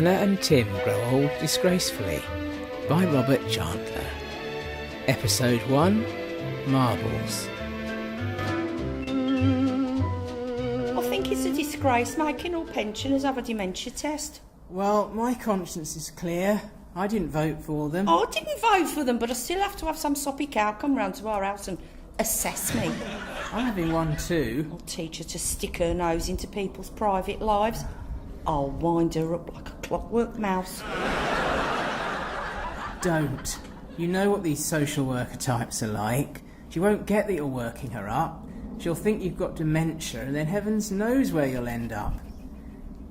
Hannah and Tim Grow Old Disgracefully by Robert Chantler. Episode 1, Marbles. I think it's a disgrace making all pensioners have a dementia test. Well, my conscience is clear. I didn't vote for them. Oh, I didn't vote for them, but I still have to have some soppy cow come round to our house and assess me. I'm having one too. I'll teach her to stick her nose into people's private lives. I'll wind her up like a clockwork mouse. Don't. You know what these social worker types are like. She won't get that you're working her up. She'll think you've got dementia, and then heavens knows where you'll end up.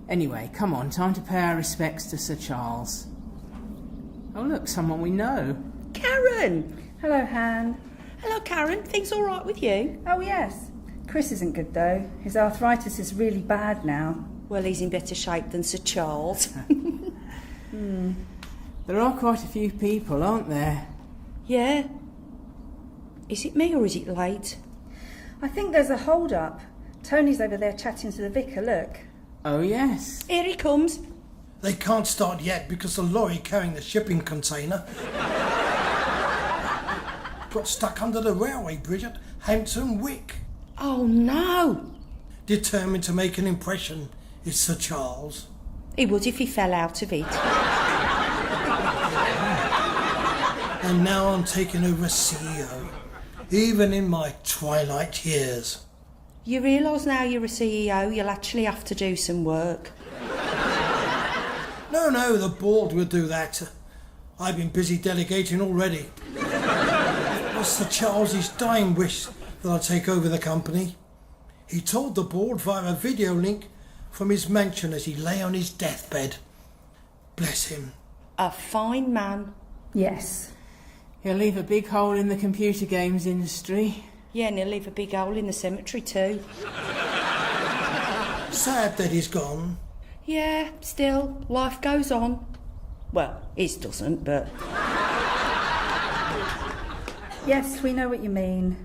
Anyway, come on, time to pay our respects to Sir Charles. Oh look, someone we know. Karen! Hello, Han. Hello, Karen. Things all right with you? Oh, yes. Chris isn't good, though. His arthritis is really bad now. Well, he's in better shape than Sir Charles. There are quite a few people, aren't there? Yeah. Is it me or is it late? I think there's a hold-up. Tony's over there chatting to the vicar, look. Oh, yes. Here he comes. They can't start yet because the lorry carrying the shipping container got stuck under the railway bridge at Hampton Wick. Oh, no. Determined to make an impression is Sir Charles. He would if he fell out of it. And now I'm taking over as CEO, even in my twilight years. You realise now you're a CEO, you'll actually have to do some work. No, the board will do that. I've been busy delegating already. It was Sir Charles's dying wish that I take over the company. He told the board via a video link from his mansion as he lay on his deathbed. Bless him. A fine man. Yes. He'll leave a big hole in the computer games industry. Yeah, and he'll leave a big hole in the cemetery too. Sad that he's gone. Yeah, still, life goes on. Well, his doesn't, but... Yes, we know what you mean.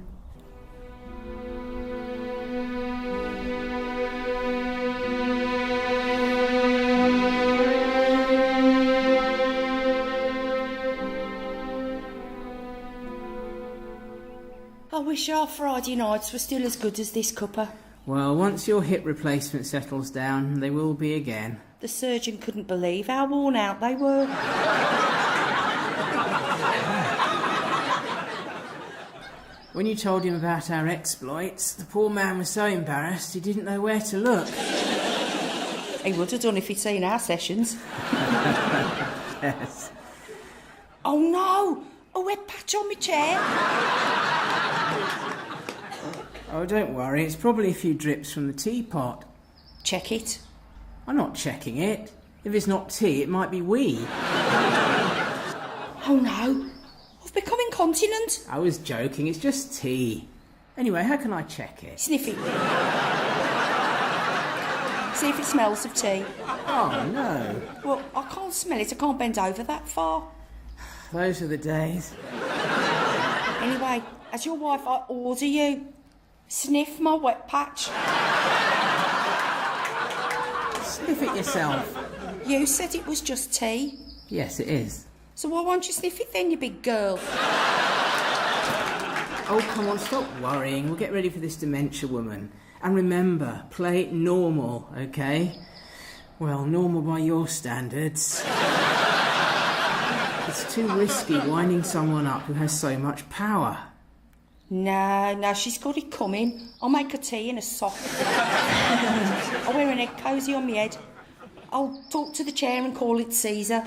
I wish our Friday nights were still as good as this cuppa. Well, once your hip replacement settles down, they will be again. The surgeon couldn't believe how worn out they were. When you told him about our exploits, the poor man was so embarrassed he didn't know where to look. He would have done if he'd seen our sessions. Yes. Oh no! A wet patch on my chair! Oh, don't worry, it's probably a few drips from the teapot. Check it. I'm not checking it. If it's not tea, it might be wee. Oh no! I've become incontinent. I was joking, it's just tea. Anyway, how can I check it? Sniff it. See if it smells of tea. Oh, no. Well, I can't smell it. I can't bend over that far. Those are the days. Anyway, as your wife, I order you, sniff my wet patch. Sniff it yourself. You said it was just tea. Yes, it is. So why won't you sniff it then, you big girl? Oh, come on, stop worrying. We'll get ready for this dementia woman. And remember, play it normal, okay? Well, normal by your standards. It's too risky winding someone up who has so much power. No, she's got it coming. I'll make her tea in a sock. I'll wear an egg cosy on my head. I'll talk to the chair and call it Caesar.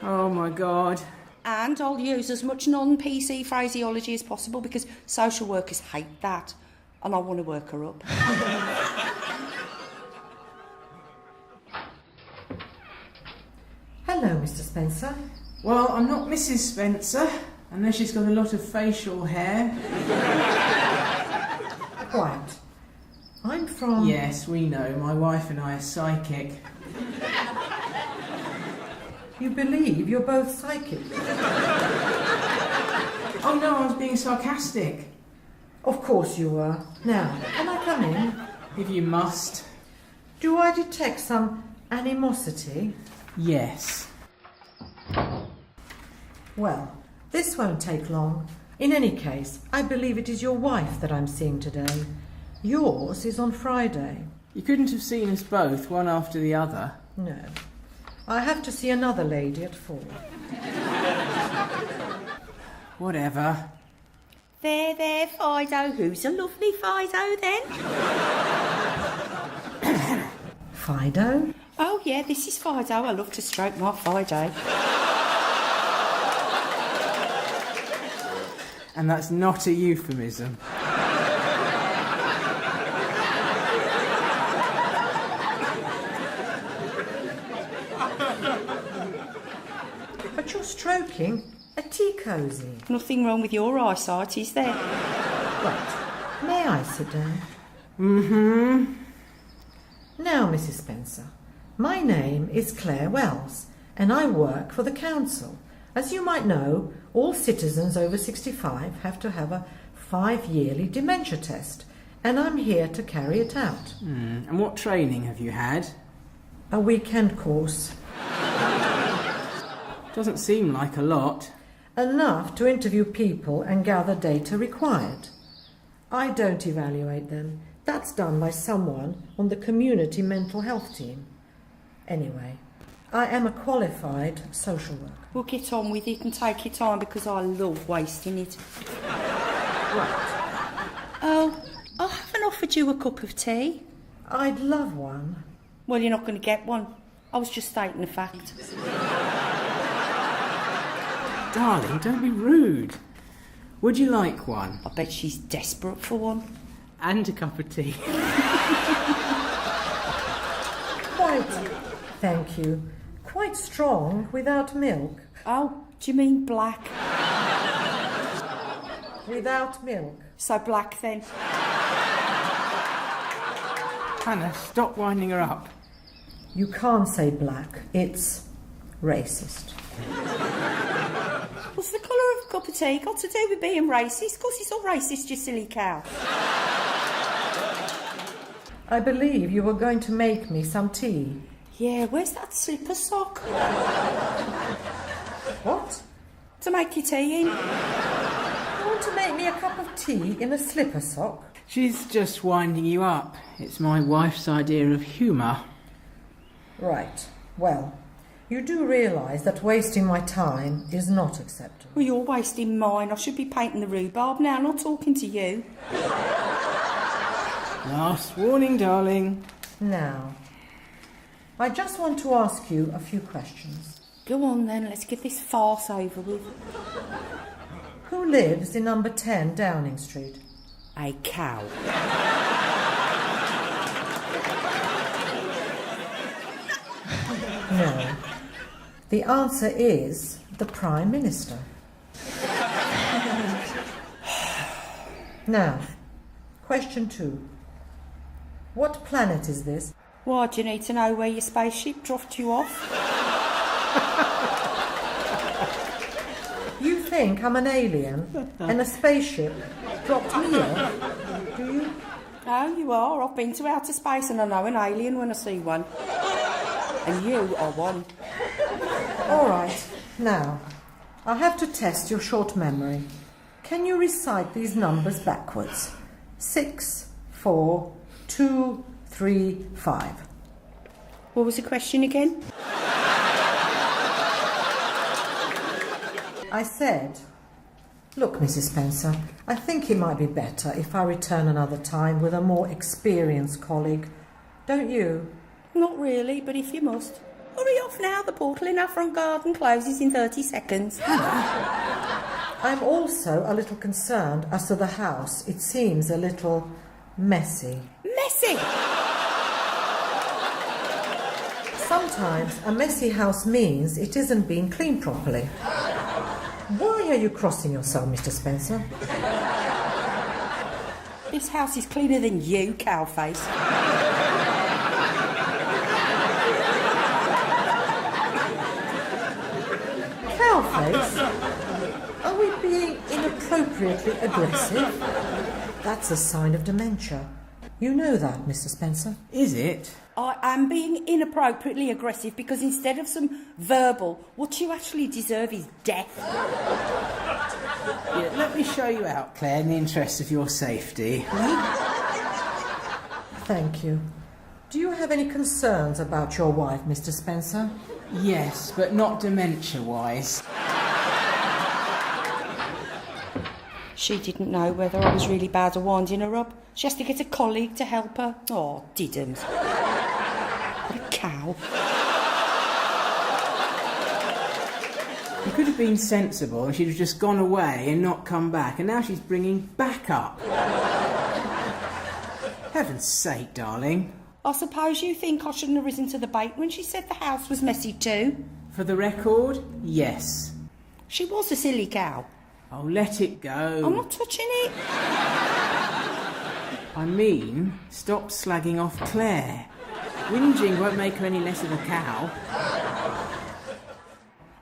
Oh, my God. And I'll use as much non-PC phraseology as possible because social workers hate that. And I want to work her up. Hello, Mr. Spencer. Well, I'm not Mrs. Spencer, unless she's got a lot of facial hair. Quiet. I'm from... Yes, we know. My wife and I are psychic. You believe you're both psychic? Oh, no, I was being sarcastic. Of course you were. Now, can I come in? If you must. Do I detect some animosity? Yes. Well, this won't take long. In any case, I believe it is your wife that I'm seeing today. Yours is on Friday. You couldn't have seen us both, one after the other. No. I have to see another lady at 4. Whatever. There, Fido. Who's a lovely Fido, then? Fido? Oh, yeah, this is Fido. I love to stroke my Fido. And that's not a euphemism. But you're stroking a tea cosy. Nothing wrong with your eyesight, is there? Right. May I sit down? Mm-hmm. Now, Mrs. Spencer, my name is Claire Wells, and I work for the council. As you might know, all citizens over 65 have to have a 5-yearly dementia test, and I'm here to carry it out. And what training have you had? A weekend course. Doesn't seem like a lot. Enough to interview people and gather data required. I don't evaluate them. That's done by someone on the community mental health team. Anyway, I am a qualified social worker. We'll get on with it and take your time because I love wasting it. Right. Oh, I haven't offered you a cup of tea. I'd love one. Well, you're not going to get one. I was just stating a fact. Darling, don't be rude. Would you like one? I bet she's desperate for one. And a cup of tea. Quite. Thank you. Quite strong without milk. Oh, do you mean black? Without milk. So black then. Hannah, stop winding her up. You can't say black. It's racist. What's the colour of a cup of tea got to do with being racist? Of course it's all racist, you silly cow. I believe you were going to make me some tea. Yeah, where's that slipper sock? What? To make your tea in? You want to make me a cup of tea in a slipper sock? She's just winding you up. It's my wife's idea of humour. Right. Well, you do realise that wasting my time is not acceptable. Well, you're wasting mine. I should be painting the rhubarb now, not talking to you. Last warning, darling. Now, I just want to ask you a few questions. Go on then, let's get this farce over with. Who lives in number 10 Downing Street? A cow. No. The answer is the Prime Minister. Now, question 2. What planet is this? Why, do you need to know where your spaceship dropped you off? You think I'm an alien and a spaceship dropped me off? Do you? Oh, you are. I've been to outer space and I know an alien when I see one. And you are one. All right. Now, I have to test your short memory. Can you recite these numbers backwards? 6, 4, 2, 3, 5. What was the question again? I said, look, Mrs. Spencer, I think it might be better if I return another time with a more experienced colleague. Don't you? Not really, but if you must. Hurry off now, the portal in our front garden closes in 30 seconds. I'm also a little concerned as to the house. It seems a little messy. Messy! Sometimes a messy house means it isn't being cleaned properly. Why are you crossing yourself, Mr. Spencer? This house is cleaner than you, cowface. Cowface? Are we being inappropriately aggressive? That's a sign of dementia. You know that, Mr. Spencer. Is it? I am being inappropriately aggressive because instead of some verbal, what you actually deserve is death. Yeah, let me show you out, Claire, in the interest of your safety. Thank you. Do you have any concerns about your wife, Mr. Spencer? Yes, but not dementia-wise. She didn't know whether I was really bad or winding her up. She has to get a colleague to help her. Oh, didn't. What a cow. You could have been sensible and she'd have just gone away and not come back, and now she's bringing back up. Heaven's sake, darling. I suppose you think I shouldn't have risen to the bait when she said the house was messy too? For the record, yes. She was a silly cow. Oh, let it go. I'm not touching it. I mean, stop slagging off Claire. Whinging won't make her any less of a cow.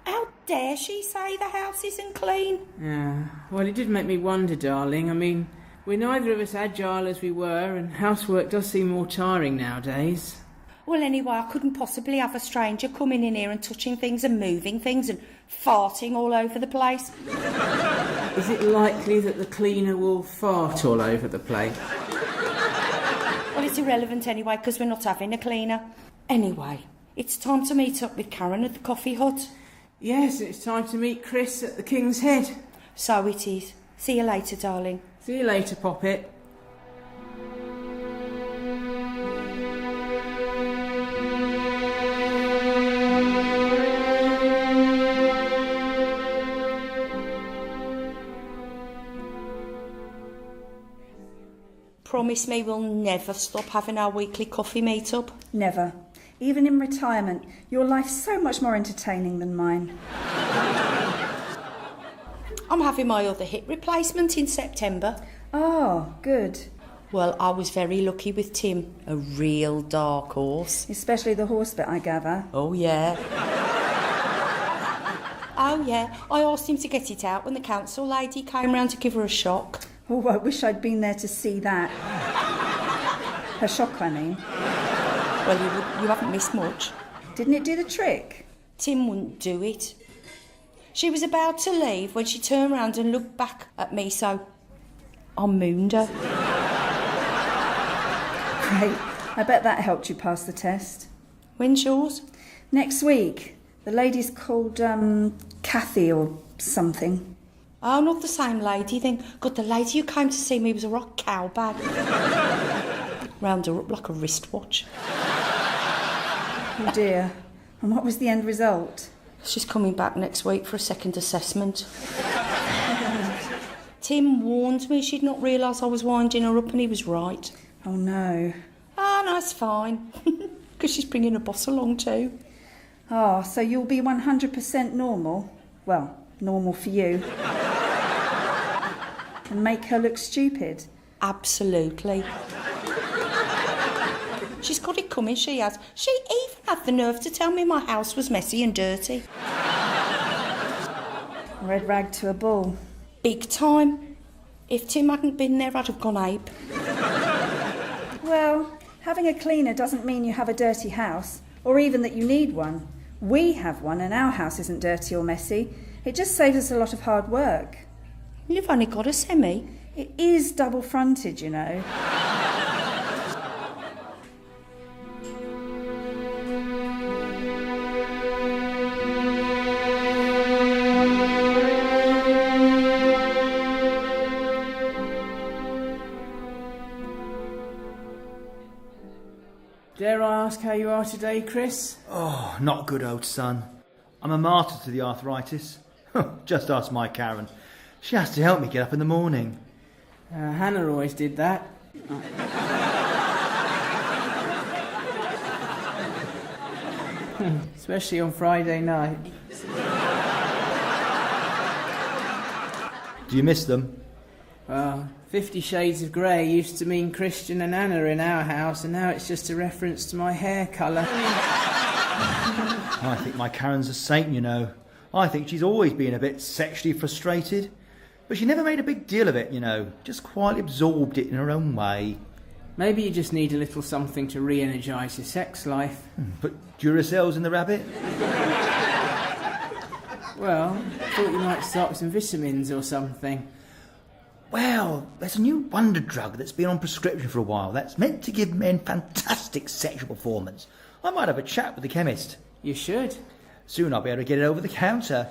How dare she say the house isn't clean? Yeah, well, it did make me wonder, darling. I mean, we're neither of us agile as we were, and housework does seem more tiring nowadays. Well, anyway, I couldn't possibly have a stranger coming in here and touching things and moving things and farting all over the place. Is it likely that the cleaner will fart all over the place? Well, it's irrelevant anyway, because we're not having a cleaner. Anyway, it's time to meet up with Karen at the coffee hut. Yes, it's time to meet Chris at the King's Head. So it is. See you later, darling. See you later, Poppet. Promise me we'll never stop having our weekly coffee meet-up. Never. Even in retirement, your life's so much more entertaining than mine. I'm having my other hip replacement in September. Oh, good. Well, I was very lucky with Tim, a real dark horse. Especially the horse bit, I gather. Oh, yeah. Oh, yeah. I asked him to get it out when the council lady came round to give her a shock. Oh, I wish I'd been there to see that. Her shock, I mean. Well, you haven't missed much. Didn't it do the trick? Tim wouldn't do it. She was about to leave when she turned round and looked back at me, so I mooned her. Great. I bet that helped you pass the test. When's yours? Next week. The lady's called, Kathy or something. Oh, not the same lady then. God, the lady who came to see me was a rock cow bag. Round her up like a wristwatch. Oh dear. And what was the end result? She's coming back next week for a second assessment. Tim warned me she'd not realise I was winding her up, and he was right. Oh no. Oh, no, it's fine. Because she's bringing a boss along too. Oh, so you'll be 100% normal? Well, normal for you. And make her look stupid? Absolutely. She's got it coming, she has. She even had the nerve to tell me my house was messy and dirty. Red rag to a bull. Big time. If Tim hadn't been there, I'd have gone ape. Well, having a cleaner doesn't mean you have a dirty house, or even that you need one. We have one and our house isn't dirty or messy. It just saves us a lot of hard work. You've only got a semi. It is double fronted, you know. Dare I ask how you are today, Chris? Oh, not good, old son. I'm a martyr to the arthritis. Just ask my Karen. She has to help me get up in the morning. Hannah always did that. Especially on Friday night. Do you miss them? Well, 50 Shades of Grey used to mean Christian and Anna in our house, and now it's just a reference to my hair colour. I think my Karen's a saint, you know. I think she's always been a bit sexually frustrated. But she never made a big deal of it, you know. Just quietly absorbed it in her own way. Maybe you just need a little something to re-energise your sex life. Put Duracells in the rabbit? Well, I thought you might start with some vitamins or something. Well, there's a new wonder drug that's been on prescription for a while that's meant to give men fantastic sexual performance. I might have a chat with the chemist. You should. Soon I'll be able to get it over the counter.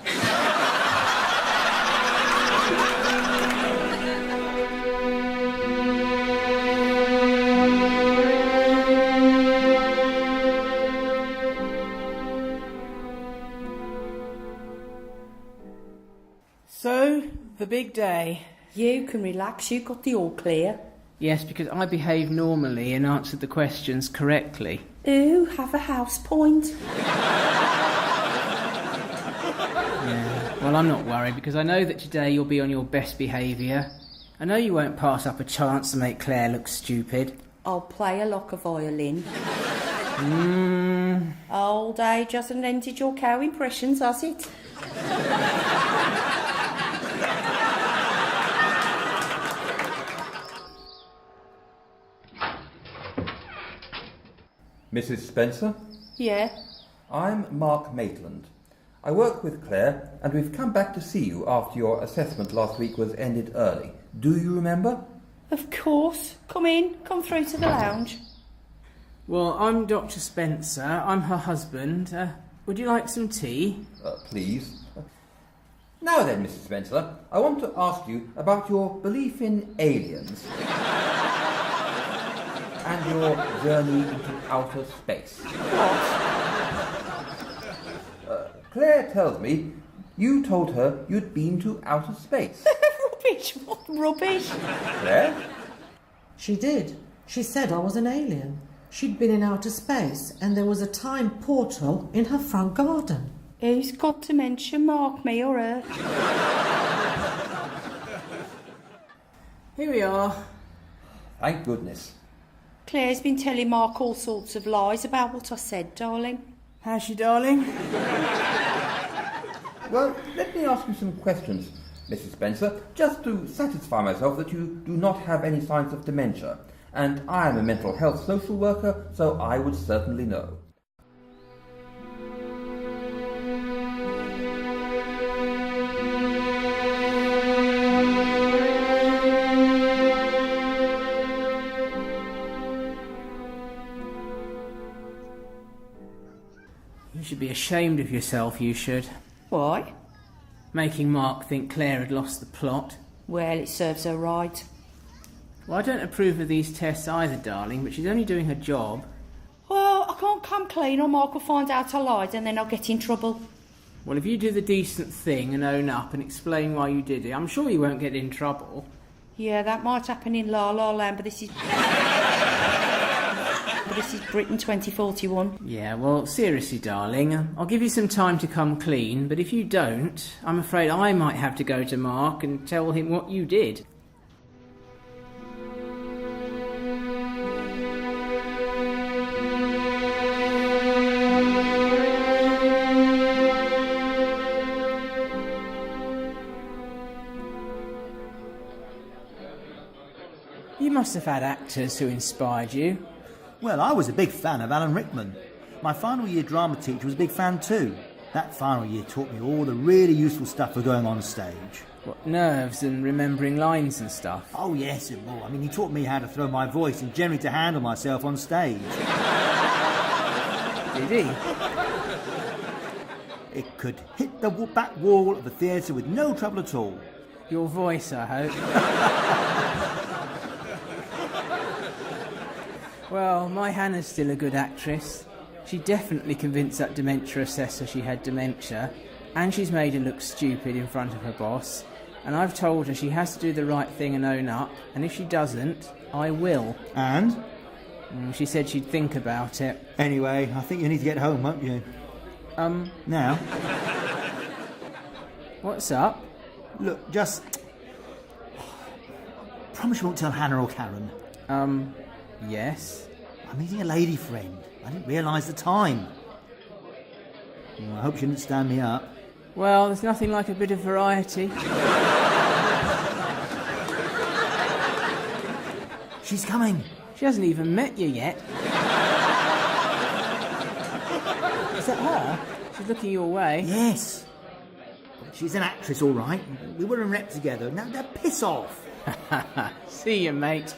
So, the big day. You can relax, you got the all clear. Yes, because I behaved normally and answered the questions correctly. Ooh, have a house point. Yeah. Well, I'm not worried because I know that today you'll be on your best behaviour. I know you won't pass up a chance to make Claire look stupid. I'll play a lock of violin. Old age hasn't ended your cow impressions, has it? Mrs. Spencer? Yeah. I'm Mark Maitland. I work with Claire, and we've come back to see you after your assessment last week was ended early. Do you remember? Of course. Come in. Come through to the lounge. Well, I'm Dr. Spencer. I'm her husband. Would you like some tea? Please. Now then, Mrs. Spencer, I want to ask you about your belief in aliens and your journey into outer space. What? Claire tells me you told her you'd been to outer space. Rubbish. What rubbish? Claire? She did. She said I was an alien. She'd been in outer space and there was a time portal in her front garden. Who's got dementia, Mark, me or her? Here we are. Thank goodness. Claire's been telling Mark all sorts of lies about what I said, darling. How's she, darling? Well, let me ask you some questions, Mrs. Spencer, just to satisfy myself that you do not have any signs of dementia. And I am a mental health social worker, so I would certainly know. You should be ashamed of yourself, you should. Why? Making Mark think Claire had lost the plot. Well, it serves her right. Well, I don't approve of these tests either, darling, but she's only doing her job. Well, I can't come clean or Mark will find out I lied and then I'll get in trouble. Well, if you do the decent thing and own up and explain why you did it, I'm sure you won't get in trouble. Yeah, that might happen in La La Land, but this is... This is Britain 2041. Yeah, well, seriously, darling, I'll give you some time to come clean, but if you don't, I'm afraid I might have to go to Mark and tell him what you did. You must have had actors who inspired you. Well, I was a big fan of Alan Rickman. My final year drama teacher was a big fan too. That final year taught me all the really useful stuff for going on stage. What, nerves and remembering lines and stuff? Oh yes, and more. I mean, he taught me how to throw my voice and generally to handle myself on stage. Did he? It could hit the back wall of the theatre with no trouble at all. Your voice, I hope. Well, my Hannah's still a good actress. She definitely convinced that dementia assessor she had dementia, and she's made her look stupid in front of her boss, and I've told her she has to do the right thing and own up, and if she doesn't, I will. And? She said she'd think about it. Anyway, I think you need to get home, won't you? Now? What's up? Look, just... Promise you won't tell Hannah or Karen. Yes? I'm meeting a lady friend. I didn't realise the time. Well, I hope she didn't stand me up. Well, there's nothing like a bit of variety. She's coming. She hasn't even met you yet. Is that her? She's looking your way. Yes. She's an actress, all right. We were in rep together. Now piss off. See you, mate.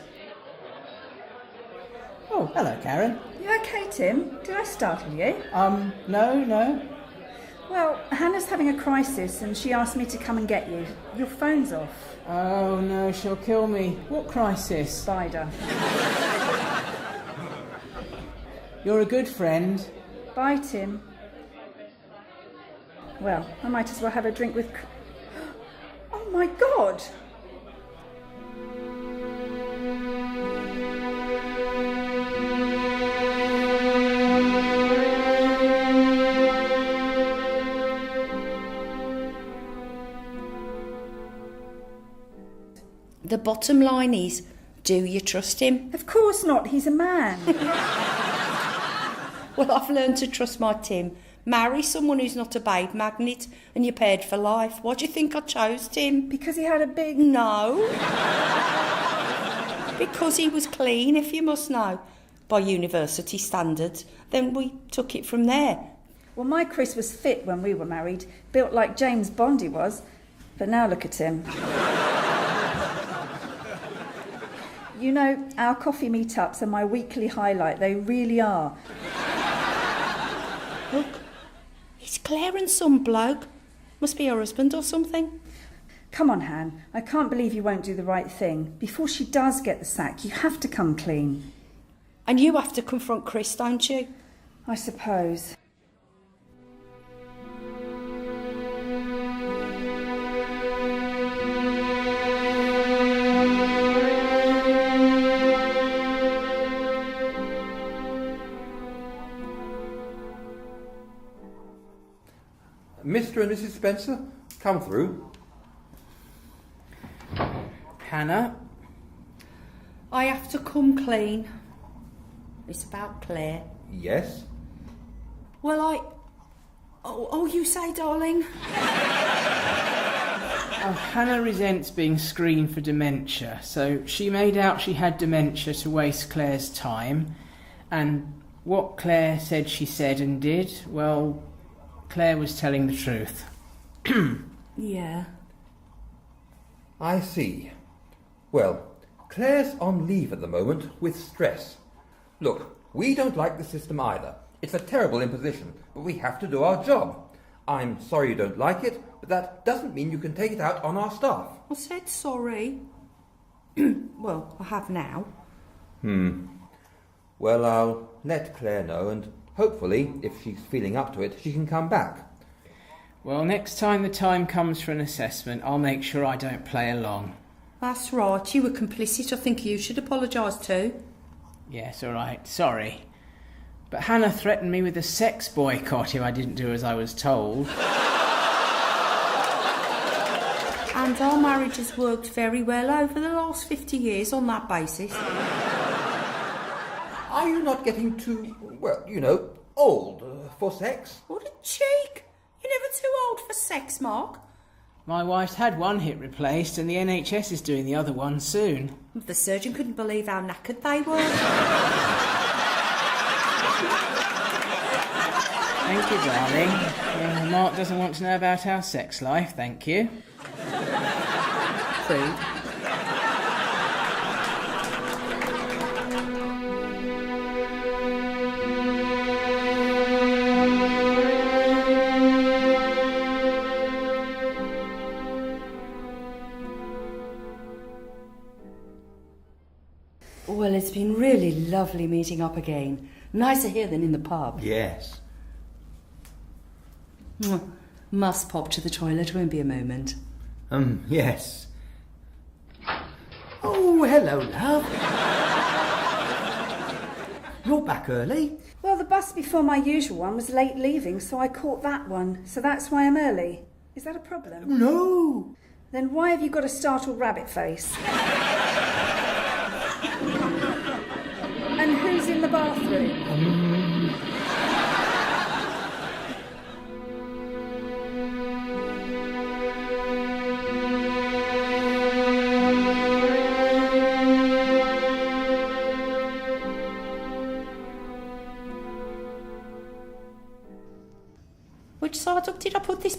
Oh, hello, Karen. You okay, Tim? Did I startle you? No. Well, Hannah's having a crisis and she asked me to come and get you. Your phone's off. Oh, no, she'll kill me. What crisis? Spider. You're a good friend. Bye, Tim. Well, I might as well have a drink with... Oh, my God! The bottom line is, do you trust him? Of course not, he's a man. Well, I've learned to trust my Tim. Marry someone who's not a babe magnet and you're paired for life. Why do you think I chose Tim? Because he had a big... No. Because he was clean, if you must know. By university standards. Then we took it from there. Well, my Chris was fit when we were married, built like James Bond he was. But now look at him. You know, our coffee meetups are my weekly highlight. They really are. Look, it's Claire and some bloke. Must be her husband or something. Come on, Han. I can't believe you won't do the right thing. Before she does get the sack, you have to come clean. And you have to confront Chris, don't you? I suppose. Mr. and Mrs. Spencer, come through. Hannah? I have to come clean. It's about Claire. Yes? Well, Oh, you say, darling? Hannah resents being screened for dementia, so she made out she had dementia to waste Claire's time, and what Claire said she said and did, well, Claire was telling the truth. Yeah. I see. Well, Claire's on leave at the moment with stress. Look, we don't like the system either. It's a terrible imposition, but we have to do our job. I'm sorry you don't like it, but that doesn't mean you can take it out on our staff. I said sorry. Well, I have now. Well, I'll let Claire know, and hopefully, if she's feeling up to it, she can come back. Well, next time the time comes for an assessment, I'll make sure I don't play along. That's right, you were complicit. I think you should apologise too. Yes, all right, sorry. But Hannah threatened me with a sex boycott if I didn't do as I was told. And our marriage has worked very well over the last 50 years on that basis. Are you not getting too, well, old for sex? What a cheek! You're never too old for sex, Mark. My wife's had one hip replaced and the NHS is doing the other one soon. The surgeon couldn't believe how knackered they were. Thank you, darling. Well, Mark doesn't want to know about our sex life, thank you. Food. Well, it's been really lovely meeting up again. Nicer here than in the pub. Yes. Must pop to the toilet, won't be a moment. Yes. Oh, hello, love. You're back early. Well, the bus before my usual one was late leaving, so I caught that one. So that's why I'm early. Is that a problem? No. Then why have you got a startled rabbit face? And who's in the bathroom?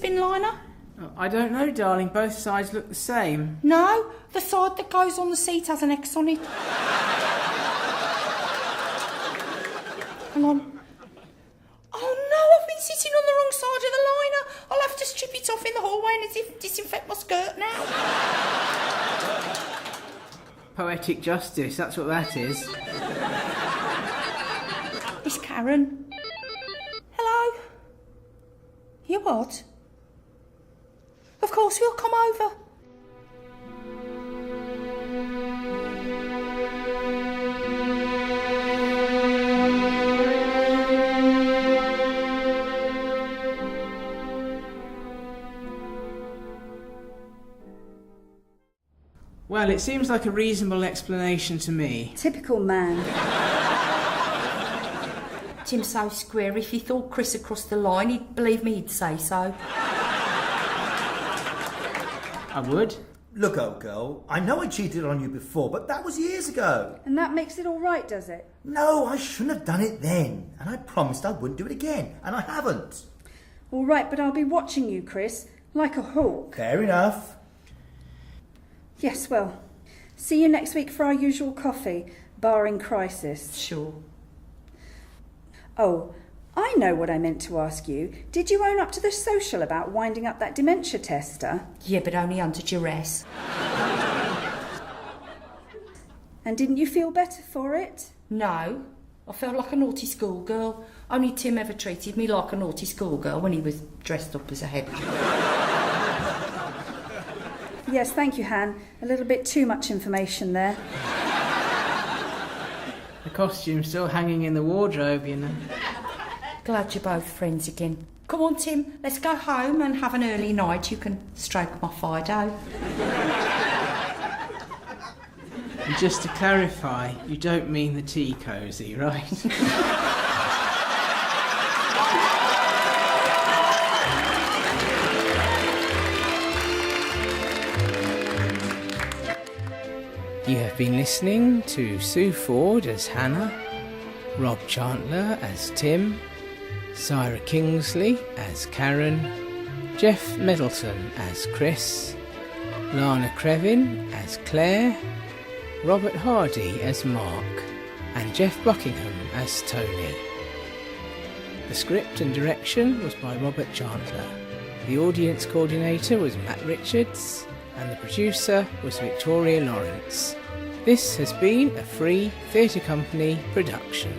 bin, Lana? I don't know, darling. Both sides look the same. No, the side that goes on the seat has an X on it. Hang on. Oh no, I've been sitting on the wrong side of the liner. I'll have to strip it off in the hallway and disinfect my skirt now. Poetic justice, that's what that is. It's Karen. Hello? You what? Of course we'll come over. Well, it seems like a reasonable explanation to me. Typical man. Tim's so square, if he thought Chris had crossed the line, he'd believe me, he'd say so. I would. Look, old girl, I know I cheated on you before, but that was years ago. And that makes it all right, does it? No, I shouldn't have done it then. And I promised I wouldn't do it again, and I haven't. All right, but I'll be watching you, Chris, like a hawk. Fair enough. Yes, well, see you next week for our usual coffee, barring crisis. Sure. Oh, I know what I meant to ask you. Did you own up to the social about winding up that dementia tester? Yeah, but only under duress. And didn't you feel better for it? No, I felt like a naughty schoolgirl. Only Tim ever treated me like a naughty schoolgirl when he was dressed up as a head. Yes, thank you, Han. A little bit too much information there. The costume's still hanging in the wardrobe, you know. Glad you're both friends again. Come on, Tim, let's go home and have an early night. You can stroke my Fido. And just to clarify, you don't mean the tea cosy, right? You have been listening to Sue Ford as Hannah, Rob Chantler as Tim, Syra Kingsley as Karen, Geoff Meddleton as Chris, Lana Crevin as Claire, Robert Hardy as Mark, and Geoff Buckingham as Tony. The script and direction was by Robert Chantler. The audience coordinator was Matt Richards, and the producer was Victoria Lawrence. This has been a Free Theatre Company production.